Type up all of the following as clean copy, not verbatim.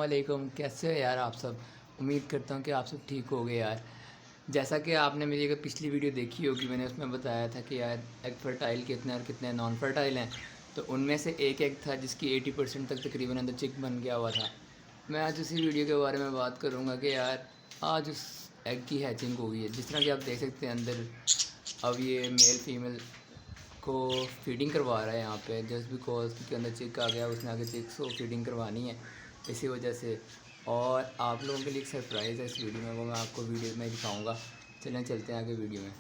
वालेकुम, कैसे हो यार आप सब। उम्मीद करता हूँ कि आप सब ठीक हो गए यार। जैसा कि आपने मेरी अगर पिछली वीडियो देखी होगी, मैंने उसमें बताया था कि यार एग फर्टाइल कितने और कितने नॉन फर्टाइल हैं। तो उनमें से एक एग था जिसकी 80% तक तकरीबन अंदर चिक बन गया हुआ था। मैं आज उसी वीडियो के बारे में बात करूँगा कि यार आज उस एग की हैचिंग हो गई है। जिस तरह कि आप देख सकते हैं अंदर अब ये मेल फीमेल को फीडिंग करवा रहा है यहाँ पे, जस्ट बिकॉज के अंदर चिक आ गया, उसने आगे चिक्स को फीडिंग करवानी है इसी वजह से। और आप लोगों के लिए एक सरप्राइज़ है इस वीडियो में, वो मैं आपको वीडियो में दिखाऊंगा। चलें चलते हैं आगे वीडियो में।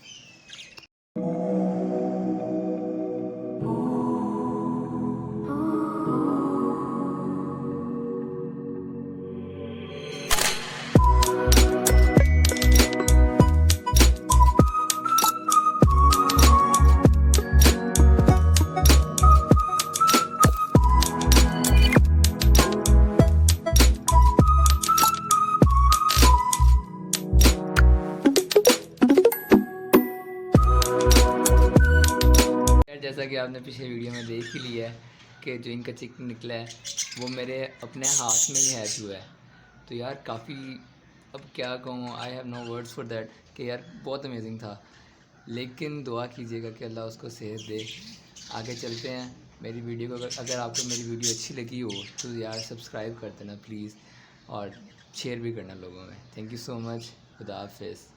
जैसा कि आपने पिछले वीडियो में देख ही लिया है कि जो इनका चिकन निकला है वो मेरे अपने हाथ में ही हैच हुआ है। तो यार काफ़ी, अब क्या कहूँ, I have no words for that कि यार बहुत अमेजिंग था। लेकिन दुआ कीजिएगा कि अल्लाह उसको सेहत दे। आगे चलते हैं। मेरी वीडियो को अगर आपको मेरी वीडियो अच्छी लगी हो तो यार सब्सक्राइब कर देना प्लीज़, और शेयर भी करना लोगों में। Thank you so much. खुदा हाफिज़।